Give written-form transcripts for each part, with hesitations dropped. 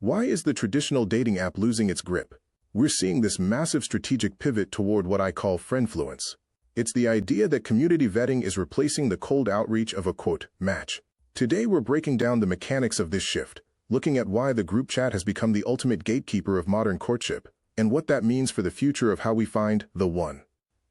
Why is the traditional dating app losing its grip? We're seeing this massive strategic pivot toward what I call Friendfluence. It's the idea that community vetting is replacing the cold outreach of a, quote, match. Today we're breaking down the mechanics of this shift, looking at why the group chat has become the ultimate gatekeeper of modern courtship, and what that means for the future of how we find the one.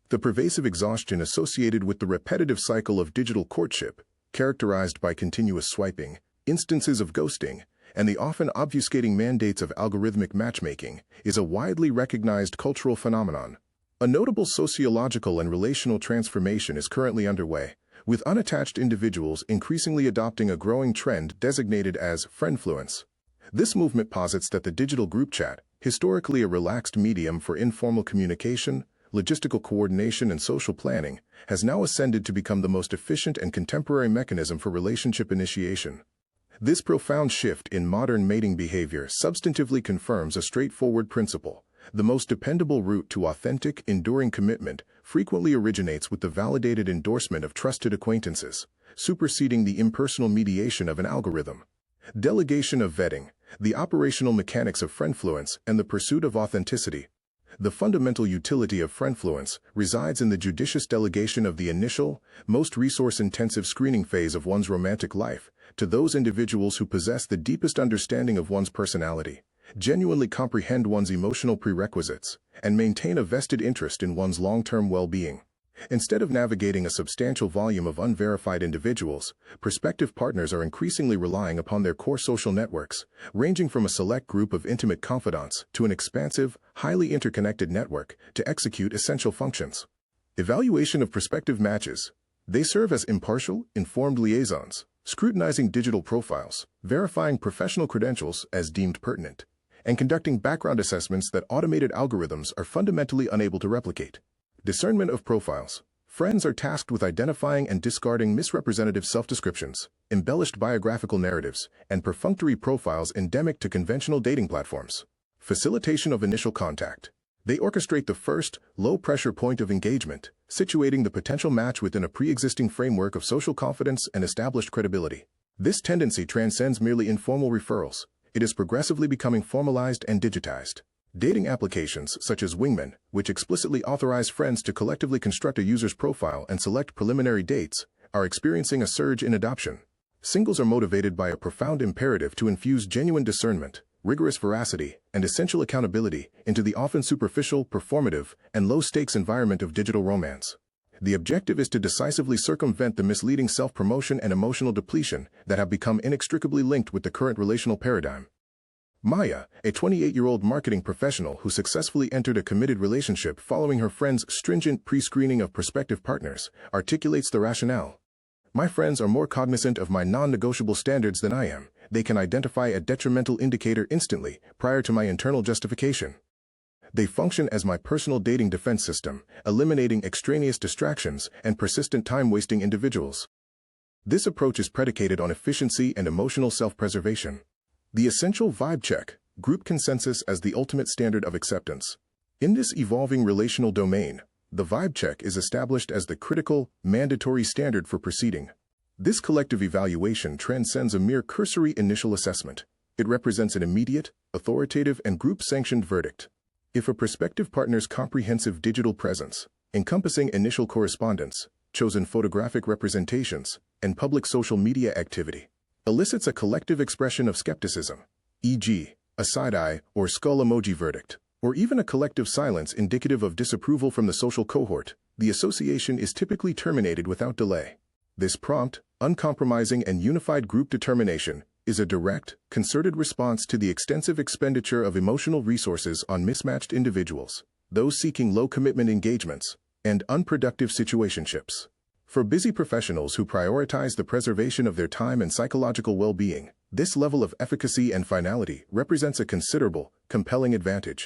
The pervasive exhaustion associated with the repetitive cycle of digital courtship, characterized by continuous swiping, instances of ghosting, and the often obfuscating mandates of algorithmic matchmaking, is a widely recognized cultural phenomenon. A notable sociological and relational transformation is currently underway, with unattached individuals increasingly adopting a growing trend designated as Friendfluence. This movement posits that the digital group chat, historically a relaxed medium for informal communication, logistical coordination, and social planning, has now ascended to become the most efficient and contemporary mechanism for relationship initiation. This profound shift in modern mating behavior substantively confirms a straightforward principle. The most dependable route to authentic, enduring commitment frequently originates with the validated endorsement of trusted acquaintances, superseding the impersonal mediation of an algorithm. Delegation of vetting, the operational mechanics of Friendfluence, and the pursuit of authenticity. The fundamental utility of Friendfluence resides in the judicious delegation of the initial, most resource-intensive screening phase of one's romantic life to those individuals who possess the deepest understanding of one's personality, genuinely comprehend one's emotional prerequisites, and maintain a vested interest in one's long-term well-being. Instead of navigating a substantial volume of unverified individuals, prospective partners are increasingly relying upon their core social networks, ranging from a select group of intimate confidants to an expansive, highly interconnected network, to execute essential functions. Evaluation of prospective matches. They serve as impartial, informed liaisons, scrutinizing digital profiles, verifying professional credentials as deemed pertinent, and conducting background assessments that automated algorithms are fundamentally unable to replicate. Discernment of profiles. Friends are tasked with identifying and discarding misrepresentative self-descriptions, embellished biographical narratives, and perfunctory profiles endemic to conventional dating platforms. Facilitation of initial contact. They orchestrate the first, low-pressure point of engagement, situating the potential match within a pre-existing framework of social confidence and established credibility. This tendency transcends merely informal referrals. It is progressively becoming formalized and digitized. Dating applications such as Wingman, which explicitly authorize friends to collectively construct a user's profile and select preliminary dates, are experiencing a surge in adoption. Singles are motivated by a profound imperative to infuse genuine discernment, rigorous veracity, and essential accountability into the often superficial, performative, and low-stakes environment of digital romance. The objective is to decisively circumvent the misleading self-promotion and emotional depletion that have become inextricably linked with the current relational paradigm. Maya, a 28-year-old marketing professional who successfully entered a committed relationship following her friend's stringent pre-screening of prospective partners, articulates the rationale. My friends are more cognizant of my non-negotiable standards than I am. They can identify a detrimental indicator instantly, prior to my internal justification. They function as my personal dating defense system, eliminating extraneous distractions and persistent time-wasting individuals. This approach is predicated on efficiency and emotional self-preservation. The essential vibe check, group consensus as the ultimate standard of acceptance. In this evolving relational domain, the vibe check is established as the critical, mandatory standard for proceeding. This collective evaluation transcends a mere cursory initial assessment. It represents an immediate, authoritative, and group-sanctioned verdict. If a prospective partner's comprehensive digital presence, encompassing initial correspondence, chosen photographic representations, and public social media activity, elicits a collective expression of skepticism, e.g., a side-eye or skull emoji verdict, or even a collective silence indicative of disapproval from the social cohort, the association is typically terminated without delay. This prompt, uncompromising, and unified group determination is a direct, concerted response to the extensive expenditure of emotional resources on mismatched individuals, those seeking low-commitment engagements, and unproductive situationships. For busy professionals who prioritize the preservation of their time and psychological well-being, this level of efficacy and finality represents a considerable, compelling advantage.